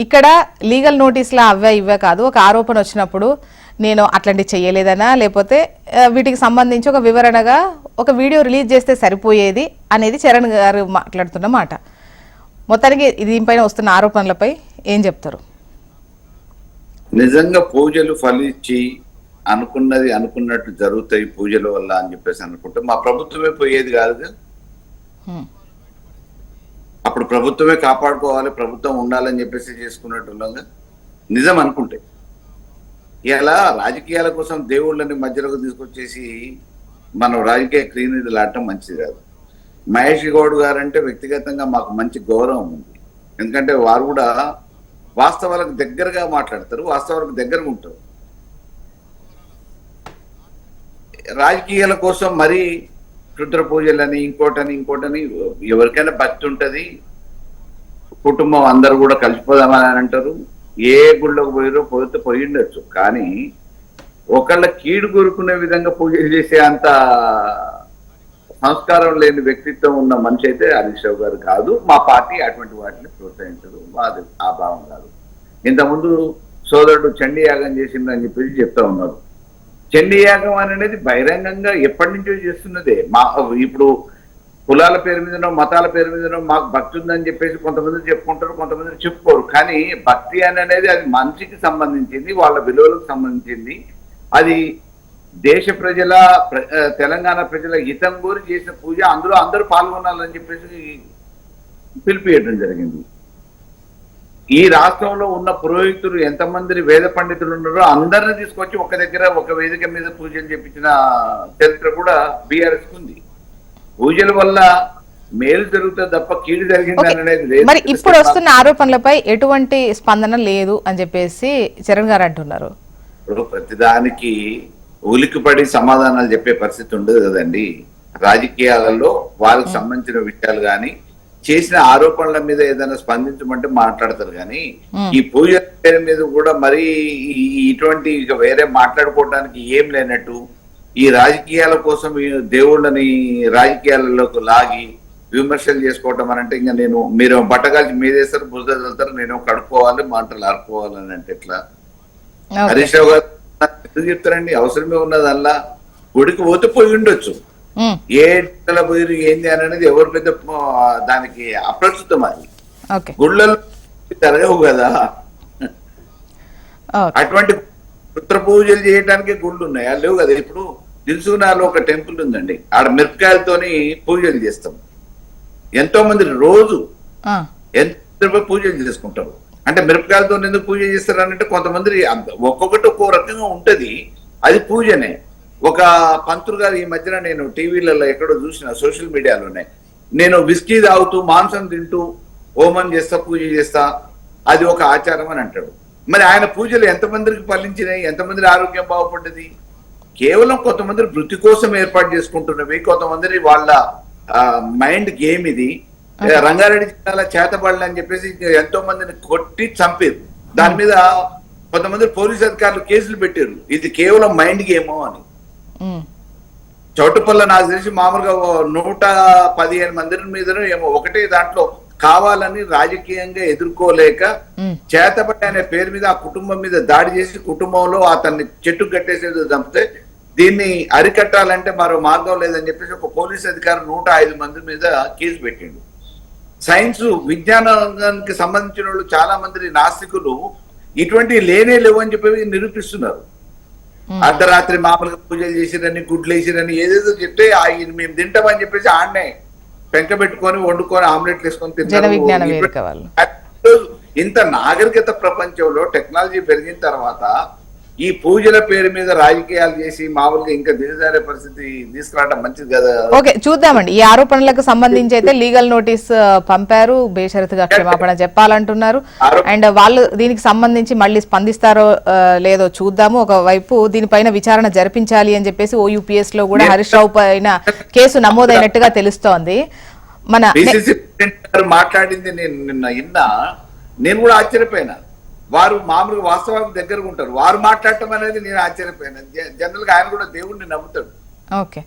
ఇక్కడ లీగల్ నోటీసులా అవే ఇవే కాదు, ఒక ఆరోపణ వచ్చినప్పుడు నేను అట్లాంటివి చేయలేదనా లేకపోతే వీటికి సంబంధించి ఒక వివరణగా ఒక వీడియో రిలీజ్ చేస్తే సరిపోయేది అనేది చరణ్ గారు మాట్లాడుతున్న మాట. మొత్తానికి దీనిపైన వస్తున్న ఆరోపణలపై ఏం చెప్తారు? నిజంగా పూజలు ఫలించి అనుకున్నది అనుకున్నట్టు జరుగుతాయి పూజల వల్ల అని చెప్పేసి అనుకుంటే మా ప్రభుత్వమే పోయేది కాదు. అప్పుడు ప్రభుత్వమే కాపాడుకోవాలి, ప్రభుత్వం ఉండాలని చెప్పేసి చేసుకున్నట్టుగా నిజం అనుకుంటే ఇలా రాజకీయాల కోసం దేవుళ్ళని మధ్యలోకి తీసుకొచ్చేసి మనం రాజకీయ క్రీనిధులు ఆడటం మంచిది కాదు. మహేష్ గౌడ్ గారు అంటే వ్యక్తిగతంగా మాకు మంచి గౌరవం ఉంది. ఎందుకంటే వారు కూడా వాస్తవాలకు దగ్గరగా మాట్లాడతారు, వాస్తవాలకు దగ్గరగా ఉంటారు. రాజకీయాల కోసం మరీ క్షుద్ర పూజలని ఇంకోటని ఎవరికైనా భక్తి ఉంటుంది, కుటుంబం అందరూ కూడా కలిసిపోదామని అంటారు. ఏ గుళ్ళకు పోయితే పోయి ఉండొచ్చు, కానీ ఒకళ్ళ కీడు కోరుకునే విధంగా పూజలు చేసే అంత సంస్కారం లేని వ్యక్తిత్వం ఉన్న మనిషి అయితే హరీష్ రావు గారు కాదు. మా పార్టీ అటువంటి వాటిని ప్రోత్సహించదు, మాది ఆ భావం కాదు. ఇంతకుముందు సోదరుడు చండీ యాగం చేసిందని చెప్పేసి చెప్తా ఉన్నారు. చండీ యాగం అనేది బహిరంగంగా ఎప్పటి నుంచో చేస్తున్నదే. ఇప్పుడు కులాల పేరు మీదనో మతాల పేరు మీదనో మాకు భక్తి ఉందని చెప్పేసి కొంతమంది చెప్పుకుంటారు, కొంతమంది చెప్పుకోరు. కానీ భక్తి అనేది అది మనిషికి సంబంధించింది, వాళ్ళ విలువలకు సంబంధించింది. అది దేశ ప్రజల తెలంగాణ ప్రజల హితం కోరి చేసిన పూజ, అందులో అందరూ పాల్గొనాలని చెప్పేసి పిలిపియడం జరిగింది. ఈ రాష్ట్రంలో ఉన్న పురోహితులు ఎంతమంది వేద పండితులు ఉన్నారో అందరిని తీసుకొచ్చి ఒక దగ్గర ఒక వేదిక మీద పూజలు చేపించిన చరిత్ర కూడా బీఆర్ఎస్ ఉంది. పూజల వల్ల మేలు జరుగుతుంది తప్ప కీడు జరిగింది అనేది లేదు. మరి ఇప్పుడు వస్తున్న ఆరోపణలపై ఎటువంటి స్పందన లేదు అని చెప్పేసి చరణ్ గారు అంటున్నారు. ఇప్పుడు ప్రతిదానికి ఉలికిపడి సమాధానాలు చెప్పే పరిస్థితి ఉండదు కదండి. రాజకీయాలలో వారికి సంబంధించిన విషయాలు కానీ చేసిన ఆరోపణల మీద ఏదైనా స్పందించమంటే మాట్లాడతారు. కానీ ఈ పూజ పేరు మీద కూడా మరి ఇటువంటి ఇక వేరే మాట్లాడుకోవడానికి ఏం లేనట్టు ఈ రాజకీయాల కోసం దేవుళ్ళని రాజకీయాలలోకి లాగి విమర్శలు చేసుకోవటం అని అంటే, ఇంకా నేను మీరు బట్టగాల్చి మీదేస్తారు, బురద చల్లుతారు, నేను కడుక్కోవాలి, మంటలు ఆడుకోవాలని అంటే ఎట్లా? హరీష్ రావు గారు ఎందుకు చెప్తారండి? అవసరమే ఉన్నది అలా గుడికి పోతే పోయి ఉండొచ్చు, ఏ పోయి ఏంది అనేది ఎవరి పెద్ద దానికి అప్రస్తుతం. అది గుళ్ళలో జరగవు కదా. అటువంటి పుత్ర పూజలు చేయడానికి గుళ్ళు ఉన్నాయా? లేవు కదా. ఇప్పుడు దిల్సుకునాలో ఒక టెంపుల్ ఉందండి, ఆడ మిరపకాయలతోని పూజలు చేస్తాం. ఎంతో మంది రోజు ఎంత పూజలు చేసుకుంటారు. అంటే మిరపకాయలతో ఎందుకు పూజ చేస్తారు అంటే కొంతమంది ఒక్కొక్కటి ఒక్కో రకంగా ఉంటది, అది పూజనే. ఒక పంతులు గారు ఈ మధ్యన నేను టీవీలలో ఎక్కడో చూసిన, సోషల్ మీడియాలోనే, నేను విస్కీ తాగుతూ మాంసం తింటూ హోమం చేస్తా, పూజ చేస్తా, అది ఒక ఆచారం అని అంటాడు. మరి ఆయన పూజలు ఎంతమందికి ఫలించినాయి, ఎంతమంది ఆరోగ్యం బాగుపడ్డది? కేవలం కొంతమంది వృత్తి కోసం ఏర్పాటు చేసుకుంటున్నవి, కొంతమంది వాళ్ళ మైండ్ గేమ్ ఇది. రంగారెడ్డి జిల్లాలో చేతబడులు అని చెప్పేసి ఎంతో మందిని కొట్టి చంపారు. దాని మీద కొంతమంది పోలీసు అధికారులు కేసులు పెట్టారు. ఇది కేవలం మైండ్ గేమో అని. చౌటుపల్ల నాకు తెలిసి మామూలుగా 115 మంది మీద ఏమో ఒకటే దాంట్లో కావాలని రాజకీయంగా ఎదుర్కోలేక చేతబడి అనే పేరు మీద ఆ కుటుంబం మీద దాడి చేసి కుటుంబంలో అతన్ని చెట్టు కట్టేసేది చంపితే, దీన్ని అరికట్టాలంటే మరో మార్గం లేదని చెప్పేసి ఒక పోలీస్ అధికారి 105 మంది మీద కేసు పెట్టిండు. సైన్స్ విజ్ఞానానికి సంబంధించిన వాళ్ళు చాలా మంది నాస్తికులు ఇటువంటి లేనే లేవు అని చెప్పి నిరూపిస్తున్నారు. అర్ధరాత్రి మామూలుగా పూజలు చేసిరని, గుడ్లు వేసిరని ఏదేదో చెప్తే మేము తింటామని చెప్పేసి ఆడనే పెంక పెట్టుకొని వండుకొని ఆమ్లెట్లు వేసుకొని తింటారు. ఇంత నాగరికత ప్రపంచంలో టెక్నాలజీ పెరిగిన తర్వాత ఈ పూజల పేరు మీద రాజకీయాలు చేసి మామూలుగా ఇంకా దిగజారే పరిస్థితి తీసుకురావడం మంచిది కదా. ఓకే, చూద్దామండి. ఈ ఆరోపణలకు సంబంధించి అయితే లీగల్ నోటీస్ పంపారు, బేషరతుగా క్షమాపణ చెప్పాలంటున్నారు. అండ్ వాళ్ళు దీనికి సంబంధించి మళ్ళీ స్పందిస్తారో లేదో చూద్దాము. ఒకవైపు దీనిపైన విచారణ జరిపించాలి అని చెప్పేసి OUPS లో కూడా హరీష్ రావు పైన కేసు నమోదైనట్టుగా తెలుస్తోంది. మన మాట్లాడింది నేను కూడా ఆశ్చర్యపోయినా. వారు మామూలుగా వాస్తవానికి దగ్గరగా ఉంటారు, వారు మాట్లాడటం అనేది నేను ఆశ్చర్యపోయాను. జనరల్ గా ఆయన కూడా దేవుడిని నమ్ముతాడు. ఓకే.